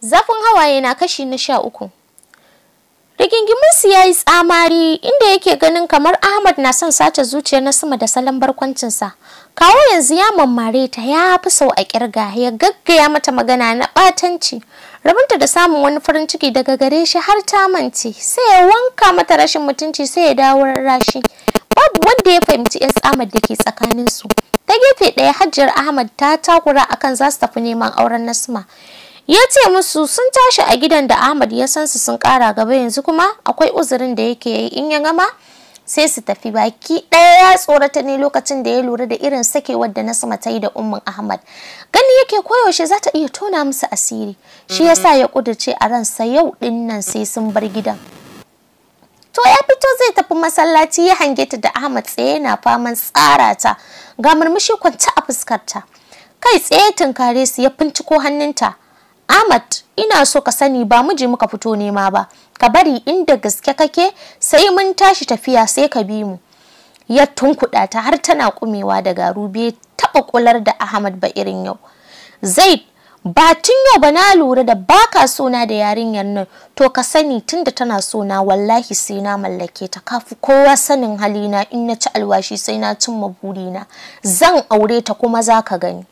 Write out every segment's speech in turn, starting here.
Zafin hawaye na kashi na 13. Rigingiminsu ya yi tsamari inda yake ganin kamar Ahmad na son sace zuciyar Nasima da salon barkwancinsa. Kawo yanzu ya mammare ta ya fi sau a kirga ya gaggaya mata magana na ɓatanci. Rabinta da samun wani farin ciki daga gare shi har ta mance sai ya wanka mata rashin mutunci sai ya dawo rashi. Babu wanda ya fahimci yas Ahmad da ke tsakaninsu. Ta gefe ɗaya Hajjiyar Ahmad ta takura akan za su tafi neman auren Nasima. Ya ce musu sun tashi a gidan da Ahmad ya san su sun kara gaba yanzu kuma akwai uzurin da yake yi in ya gama sai su tafi. Baki ɗaya ya tsorata ne lokacin da ya lura da irin sakewar da Nasima ta yi da ummin Ahmad. Gani yake koyaushe za ta iya tona musu asiri. Shi yasa ya kudurce a ransa yau din nan sai sun bar gidan. To ya fito zai tafi masallaci ya hange ta da Ahmad tsaye na faman tsara ta ga murmushi kwance a fuskarta. Kai tsaye tunkare su ya finciko hannunta. Ahmad, ina so ka sani ba miji muka fito nema ba. Ka bari inda gaske kake sai mun tashi tafiya sai ka bi mu. Ya tunkuɗa ta har tana kumewa da garu bai taɓa kular da Ahmad ba irin yau. Zaid, ba tun yau ba na lura da baka sona da yarinyar nan. To ka sani tunda tana sona wallahi sai na mallake ta. Kafi kowa sanin halina in na ci alwashi sai na cimma burina. Zan aure ta kuma za ka gani.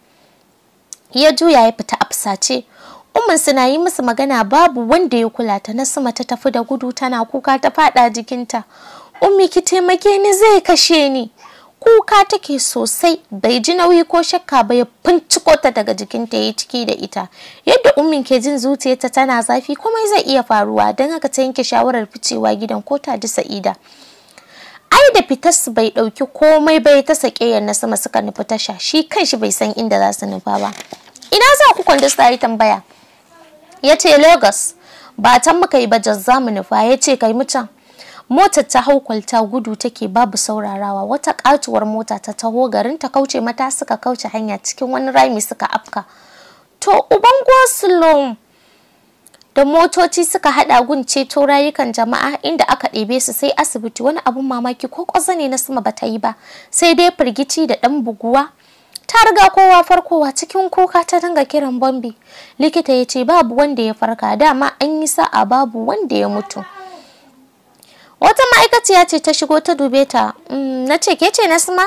Ya juya ya fita a fusace. Umman suna yi musu magana babu wanda ya kula ta. Nasima ta tafi da gudu tana kuka ta fada jikinta. Ummi ki taimake ni zai kashe ni. Kuka take sosai bai ji nauyi ko shakka ba ya finciko ta daga jikinta ya ciki da ita. Yadda ummin ke jin zuciyarta tana zafi komai zai iya faruwa don haka ta yanke shawarar ficewa gidan ko ta ji Sa'ida. Ai da fitarsu bai dauki komai bai ta sake yan Nasima suka nufi tasha. Shi kanshi bai san inda za su nufa ba. Ina za ku kwanda sai tambaya. Ya ce Lagos, ba can muka yi ba jazza mu nufa. Ya ce kai mutan. Motar ta hau kwalta gudu take babu saurarawa. Wata katuwar mota ta taho garin ta kauce mata suka kauce hanya cikin wani rami suka afka. To uban gosulum da motoci suka hada gun ceto rayukan jama'a inda aka ɗebe su sai asibiti. Wani abun mamaki ko kwaza ne Nasima bata yi ba sai dai firgici da ɗan buguwa. Ta riga kowa farkowa cikin kuka ta dinga kiran Bombi. Likita ya ce babu wanda ya farka dama an yi sa'a babu wanda ya mutu. Wata ma'aikaciya ce ta shigo ta dube ta. Na ce ke ce Nasima?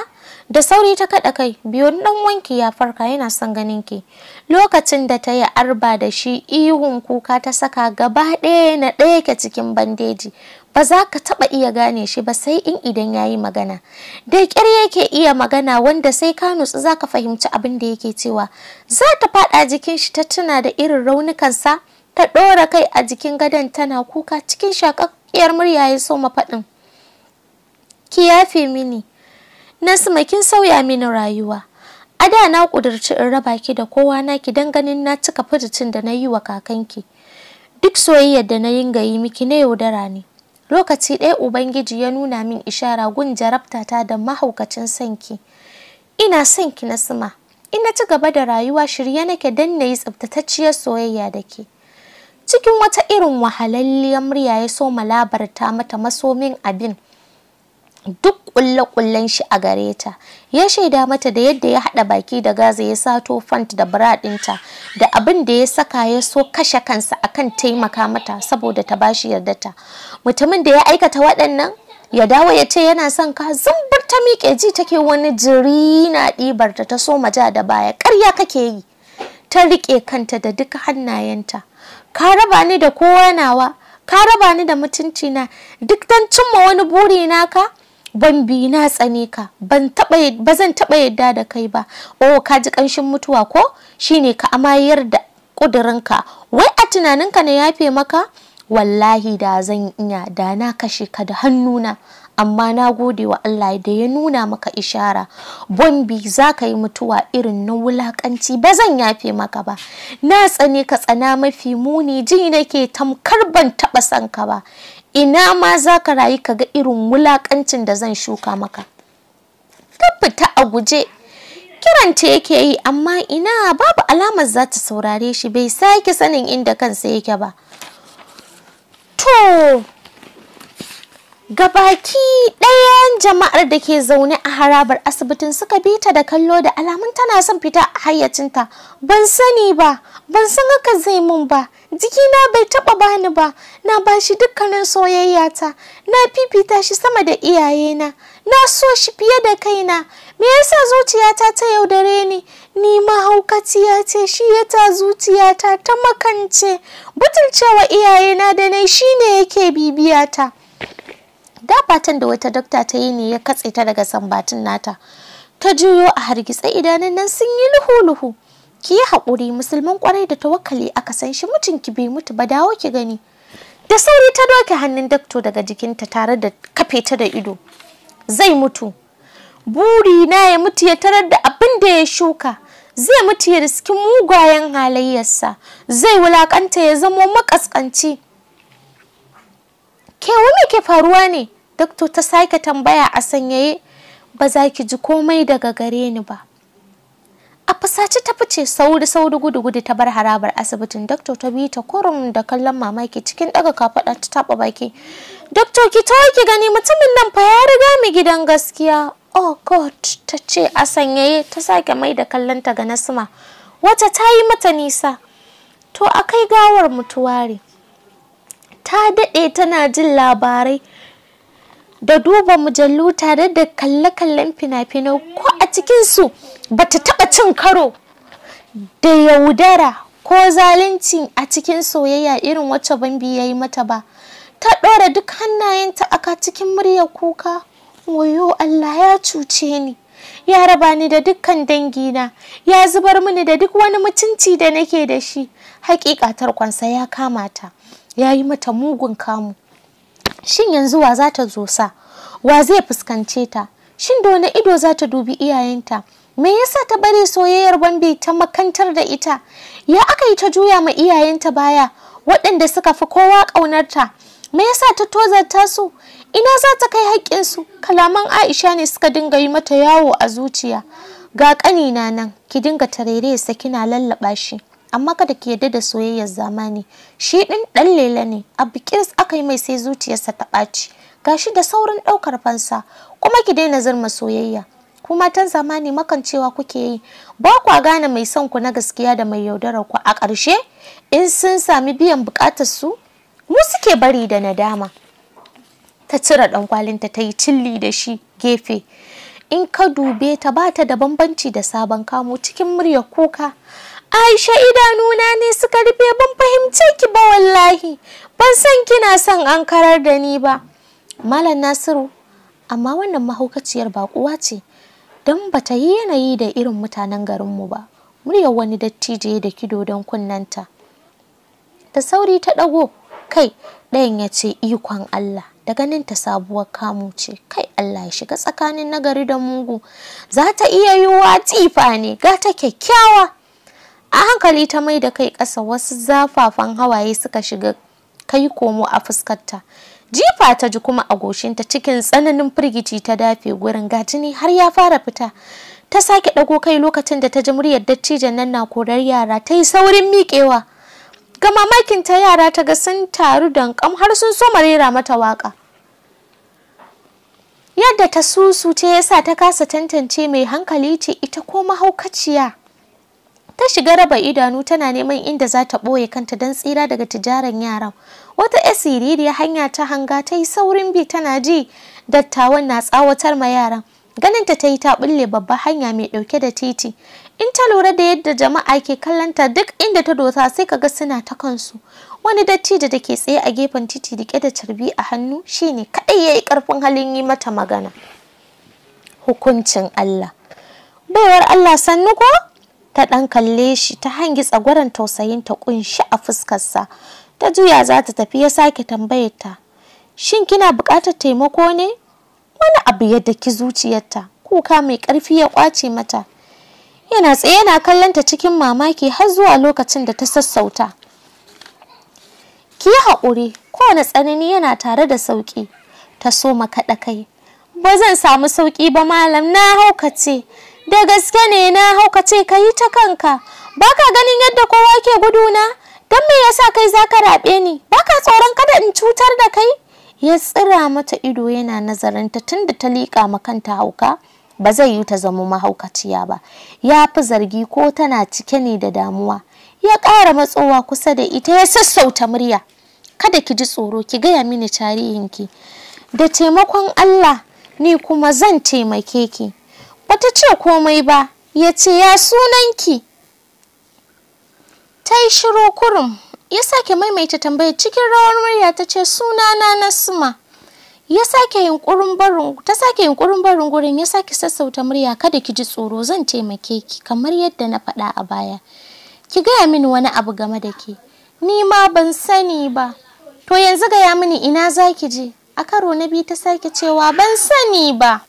Da sauri ta kada kai. Biyo dan wanki ya farka yana son ganin ki. Lokacin da ta yi arba da shi ihun kuka ta saka gaba ɗaya na ɗaya ke cikin bandeji. Ba za ka taɓa iya gane shi ba sai in idan ya yi magana. Da ƙyar yake iya magana wanda sai ka nutsu za ka fahimci abin da yake cewa. Za ta faɗa jikin shi ta tuna da irin raunukansa ta ɗora kai a jikin gadon tana kuka cikin shakakkiyar murya ya soma faɗin. Ki yafe mini. Nasima kin sauya mini rayuwa. A da na ƙudurci in raba ki da kowa naki dan ganin na cika furucin da na yi wa kakanki. Duk soyayyar da na yinga yi miki na yaudara ne. Lokaci ɗaya Ubangiji ya nuna min ishara gun jarabtata da mahaukacin sanki. Ina son ki Nasima. Ina ci gaba da rayuwa shirye nake dan nayi tsaftatacciyar soyayya da ke. Cikin wata irin wahalalliyar murya ya so malabarta mata masomin abin. Duk kulle-kullen shi a gare ta. Ya shaida mata da yadda ya haɗa baki da Gaza ya sato fant da bra ɗinta da abin da ya saka ya so kashe kansa akan taimaka mata saboda ta bashi yardata. Mutumin da ya aikata waɗannan ya dawo ya ce yana son ka zumbur ta miƙe ji take wani jiri na ɗibar ta so maja da baya. Ƙarya kake yi. Ta riƙe kanta da duka hannayenta. Ka raba ni da kowa nawa. Ka raba ni da mutunci na duk dan cimma wani buri naka. Bombi na tsane ka ba zan taɓa yadda da kai ba. Oh ka ji ƙanshin mutuwa ko shine ka amayar da ƙudurinka. Wai a tunaninka na yafe maka? Wallahi da zan iya da na kashe ka da hannuna. Amma na gode wa Allah da ya nuna maka ishara. Bombi za ka yi mutuwa irin na wulakanci ba zan yafe maka ba. Na tsane ka tsana mafi muni ji nake tamkar ban taɓa son ka ba. Ina ma za ka rayu ka ga irin wulakancin da zan shuka maka. Ta fita a guje. Kiranta yake yi amma ina babu alamar za ta saurare shi bai sake sanin inda kansa yake ba. To Gabaki ɗayan jama'ar da ke zaune a harabar asibitin suka bi ta da kallo da alamun tana son fita a hayyacinta. Ban sani ba, ban san haka zai mun ba. Jikina bai taɓa bani ba, na bashi dukkanin soyayyata, na fifita shi sama da iyayena, na so shi fiye da kaina. Me yasa zuciyata ta yaudare ni? Ni mahaukaciya ce, shi yasa zuciyata ta makance. Butulcewa iyayena da nai shine yake bibiyata. Da fatan da wata dokta ta yi ne ya katse ta daga sambatin nata. Ta juyo a hargitse, idanun nan sun yi luhu-luhu. Ki yi haƙuri, musulman ƙwarai da tawakkali aka san shi, mijinki bai mutu ba, dawo ki gani. Da sauri ta doke hannun dakto daga jikinta tare da kafe ta da ido. Zai mutu. Buri na ya mutu ya tarar da abin da ya shuka. Zai mutu ya riski mugayen halayyarsa. Zai wulakanta ya zamo makaskanci. Ke me ke faruwa ne? Dakto ta sake tambaya a sanyaye. Ba za ki ji komai daga gare ni ba. A fasace ta fice, sauri gudu ta bar harabar asibitin. Dakto ta bi ta kurum da kallon mamaki, cikin daga kafada ta taba baki. Dakto, ki tawo ki gani, mutumin nan fa ya riga mu gidan gaskiya. Oh God, ta ce a sanyaye, ta sake mai da kallon ta ga Nasma, wata ta yi mata nisa. To akai gawar mutuware. Ta daɗe tana jin labarai da duba mujallu tare da kalle-kallen fina-finai, ko a cikinsu ba ta taɓa cin karo da yaudara ko zalunci a cikin soyayya irin wacce Bambi ya yi mata ba. Ta ɗora duk hannayenta aka cikin muryar kuka. Wayo Allah, ya cuce ni, ya raba ni da dukkan dangina, ya zubar mini da duk wani mutunci da nake da shi. Hakika tarkonsa ya kama ta, ya yi mata mugun kamu. Shin yanzu wa za ta zo sa? Wa zai fuskance ta? Shin da wani ido za ta dubi iyayenta? Me yasa ta bari soyayyar Bambi ta makantar da ita? Ya aka yi ta juya ma iyayenta baya, waɗanda suka fi kowa ƙaunarta? Me yasa ta tozarta su? Ina za ta kai haƙƙinsu? Kalaman Aisha ne suka dinga yi mata yawo a zuciya. Ga ƙanina nan, ki dinga tareresa kina lallaɓa shi, amma kada ki yarda da soyayyar zamani. Shi ɗan lele ne, a bikirs aka yi mai sai zuciyarsa ta ɓaci. Gashi da saurin ɗaukar fansa, kuma ki daina zurma soyayya. Ku matan zamani makancewa kuke yi, ba kwa gane mai son ku na gaskiya da mai yaudarar ku. A ƙarshe, in sun sami biyan buƙatar su, mu suke bari da nadama. Ta cire ɗankwalinta ta yi cilli da shi gefe. In ka dube ta, ba ta da bambanci da sabon kamo, cikin muryar kuka. Aisha, idanuna ne suka rufe, ban fahimce ki ba wallahi. Ban san kina son an karar da ni ba. Malam Nasiru, amma wannan mahaukaciyar baƙuwa ce, don ba ta yi yanayi da irin mutanen garinmu ba. Muryar wani dattijo da kido don kunnanta. Da sauri ta ɗago kai, ɗayan ya ce ikon Allah, da ganin ta sabuwar kamu ce. Kai Allah ya shiga tsakanin nagari da mugu. Za ta iya yiwuwa tifa ne, ga ta kyakkyawa. A hankali ta mai da kai ƙasa, wasu zafafan hawaye suka shiga kai komo a fuskarta. Jifa ta ji kuma a goshinta, cikin tsananin firgici ta dafe gurin, ga jini har ya fara fita. Ta sake ɗago kai lokacin da ta ji muryar dattijan nan na korar yara, ta yi saurin miƙewa. Ga mamakin ta, yara ta ga sun taru dankam har sun so rera mata waka. Yadda ta susuce yasa ta kasa tantance mai hankali ce ita ko mahaukaciya. Ta shiga raba idanu tana neman inda za ta ɓoye kanta don tsira daga tijaran yaran. Wata siririya hanya ta hanga, ta yi saurin bi tana ji dattawan na tsawatar ma yaran. Ganinta ta yi ta bulle babbar hanya mai ɗauke da titi. In ta lura da yadda jama'a ke kallonta, duk inda ta dosa sai kaga suna ta kansu. Wani dattijo da ke tsaye a gefen titi rike da carbi a hannu shine kadai yayi karfin halin yi mata magana. Hukuncin Allah. Baiwar Allah, sannu ko? Ta dan kalle shi, ta hangi tsagwaran tausayin ta kunshi a fuskarsa. Ta juya za ta tafi, ya sake tambayar ta, shin kina buƙatar taimako ne? Wani abu ya daki zuciyarta, kuka mai ƙarfi ya kwace mata. Yana tsaye yana kallon ta cikin mamaki har zuwa lokacin da ta sassauta. Ki yi haƙuri, kowane tsanani yana tare da sauƙi. Ta soma kaɗa kai. Ba zan samu sauƙi ba malam, na haukace. Da gaske ne na haukace, ka yi ta kanka. Baka ganin yadda kowa ke guduna? Don me yasa kai za ka raɓe ni? Baka tsoron kada in cutar da kai? Ya tsira mata ido yana nazarinta. Tunda ta liƙa ma kanta hauka ba zai yi ta zama mahaukaciya ba. Ya fi zargi ko tana cike ne da damuwa. Ya ƙara matsowa kusa da ita ya sassauta murya. Kada ki ji tsoro, ki gaya mini tarihinki. Da taimakon Allah ni kuma zan taimake ki. Bata ce komai ba. Ya ce ya sunanki? Ta yi shiru kurum. Ya sake maimaita tambayar cikin rawar murya ta ce sunana Nasma. Ta sake yunkurin barin gurin. Ya sake sassauta murya. Kada ki ji tsoro, zan taimake ki kamar yadda na faɗa a baya. Ki gaya mini wani abu game da ke. Ni ma ban sani ba. To yanzu gaya mini ina za ki je? A karo na biyu ta sake cewa ban sani ba.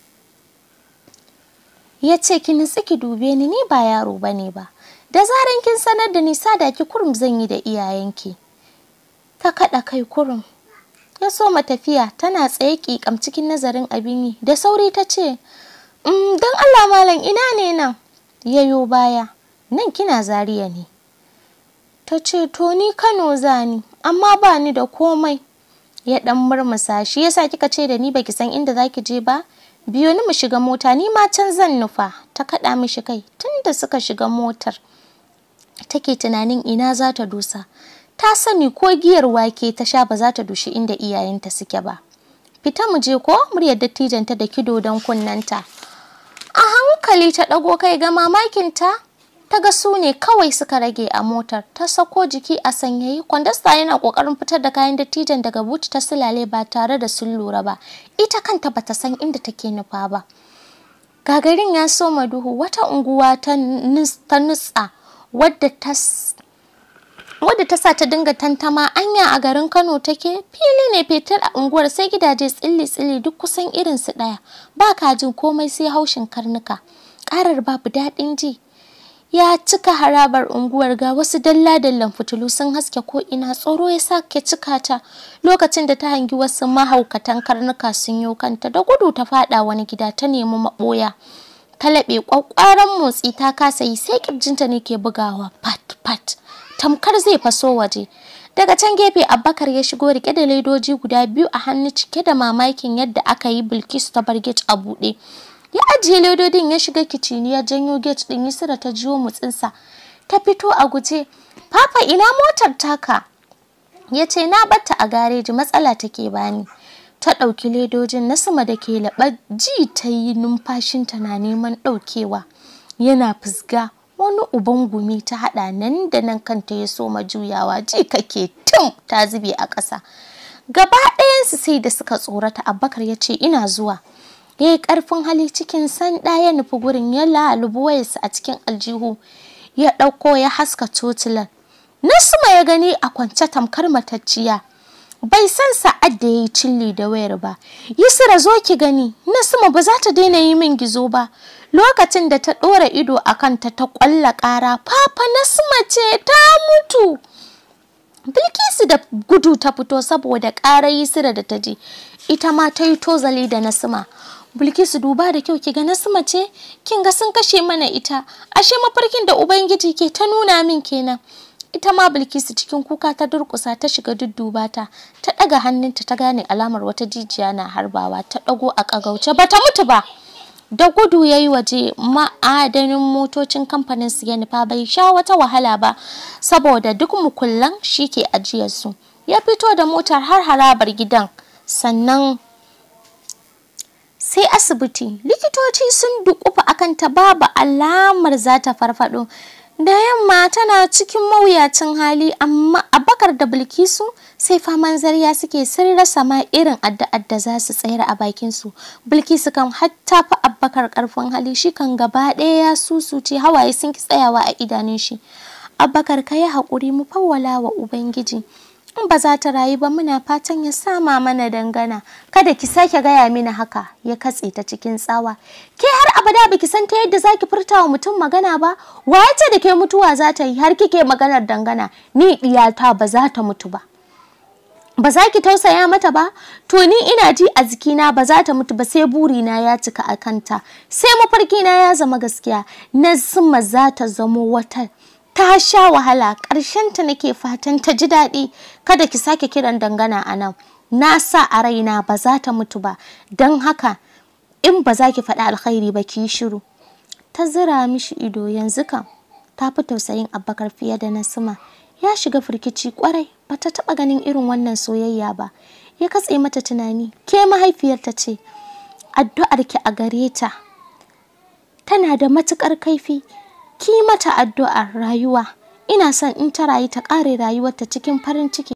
Ya ce ki nutsi ki dube ni ba yaro bane ba. Da zaran kin sanar da ni sada ki kurum zan yi da iyayenki. Ta kaɗa kai kurum. Ya soma tafiya tana tsaye ƙiƙam cikin nazarin abin yi. Da sauri ta ce, don Allah malam ina ne nan? Yayo baya. Nan kina Zaria ne. Ta ce to ni Kano zani amma ba ni da komai. Ya ɗan murmusa shi yasa kika ce da ni baki san inda zaki je ba? Biyo ni mu shiga mota ni ma can zan nufa. Ta kaɗa mishi kai. Tunda suka shiga motar take tunanin ina za ta dosa. Ta sani ko giyar wake ta sha ba za ta dushi inda iyayenta suke ba. Fita mu je ko? Muryar dattijanta da kido don kunnanta. A hankali ta ɗago kai ga mamakinta. Ta ga su ne kawai suka rage a motar. Ta sako jiki a sanyayi. Kwandasta yana ƙoƙarin fitar da kayan dattijan daga buti ta silale ba tare da sun lura ba. Ita kanta bata san inda take nufa ba. Gagarin ya soma duhu. Wata unguwa ta nutsa wadda ta sa ta dinga tantama anya a garin Kano take. Fili ne fetur a unguwar sai gidaje tsilli-tsilli duk kusan irinsu ɗaya. Ba ka jin komai sai haushin karnuka. Ƙarar babu daɗin ji. Ya cika harabar unguwar ga wasu dalla-dallan fitilu sun haske ko ina. Tsoro ya sake cika ta lokacin da ta hangi wasu mahaukatan karnuka sun yo kanta. Da gudu ta faɗa wani gida ta nemi maɓoya. Ta laɓe ƙwaƙƙwaran motsi ta kasa yi sai ƙirjinta ne ke bugawa pat-pat. Tamkar zai faso waje. Daga can gefe Abubakar ya shigo rike da ledoji guda biyu a hannu cike da mamakin yadda aka yi Bilkisu ta bar gate a buɗe. Ya ajiye ledodin ya shiga kicini ya janyo gate ɗin Yusra ta jiyo motsinsa. Ta fito a guje. Papa ina motar taka? Ya ce na batta a gareji matsala take bani. Ta ɗauki ledojin na sama da ke laɓa ji ta yi numfashinta na neman ɗaukewa. Yana fusga. Wani uban gumi ta haɗa nan da nan kanta ya soma juyawa ji kake tum ta zube a ƙasa. Gaba ɗayansu sai da suka tsorata. Abubakar ya ce ina zuwa. Ya yi ƙarfin hali cikin sanda ya nufi gurin ya lalubi wayarsa a cikin aljihu. Ya ɗauko ya haska totilan. Nasma ya gani a kwance tamkar matacciya. Bai san sa'ad da ya yi cilli da wayar ba. Yusra zo ki gani. Nasma ba za ta daina yi min gizo ba. Lokacin da ta ɗora ido a kanta ta ƙwalla ƙara. Papa Nasma ce ta mutu. Bilkisu da gudu ta fito saboda ƙarar Yusra da ta ji. Ita ma ta yi tozali da Nasma. Bilkisu duba da kyau ki ga Nasma ce? Kin ga sun kashe mana ita. Ashe mafarkin da Ubangiji ke ta nuna min kenan. Ita ma Bilkisu cikin kuka ta durƙusa ta shiga dudduba ta. Ta ɗaga hannunta ta gane alamar wata jijiya na harbawa. Ta ɗago a ƙagauce bata mutu ba. Da gudu ya yi waje ma'adanin motocin kamfanin su ya nufa bai sha wata wahala ba saboda duk mukullan shi ke ajiyarsu. Ya fito da motar har harabar gidan sannan sai asibiti. Likitoci sun dukufa akan ta babu alamar za ta farfado. Da yamma tana cikin mawuyacin hali amma Abubakar da Bilkisu sai faman zariya suke sun rasa ma irin addu'ar da za su tsayar a bakin su. Bilkisu kan hatta fa Abubakar karfin hali shi kan gaba ɗaya ya susuce hawaye sun ki tsayawa a idanun shi. Abubakar kai hakuri mu fawwala wa Ubangiji. In ba za ta rayu ba muna fatan ya sama mana dangana. Kada ki sake gaya mini haka. Ya katse ta cikin tsawa. Ke har abada baki san ta yadda zaki furta wa mutum magana ba? Waye ce da ke mutuwa za ta yi har kike maganar dangana? Ni diyata ba za ta mutu ba. Ba za ki tausaya mata ba? To ni ina ji a jikina ba za ta mutu ba sai burina ya cika a kanta. Sai mafarkina ya zama gaskiya. Nasma za ta zamo wata. Ta sha wahala, ta nake fatan ta ji daɗi. Kada ki sake kiran dangana a nan. na sa a raina ba za ta mutu ba, don haka in ba za ki faɗi alkhairi ba ki yi shiru. Ta zira mishi ido. Yanzu kam ta fi tausayin Abubakar fiye da Nasima. Ya shiga firkici kwarai, ba ta taɓa ganin irin wannan soyayya ba. Ya katse mata tunani. Ke mahaifiyarta ce, addu'arki a gare ta tana da matuƙar kaifi. Ki mata addu'ar rayuwa. Ina son in ta rayu ta ƙare rayuwarta cikin farin ciki.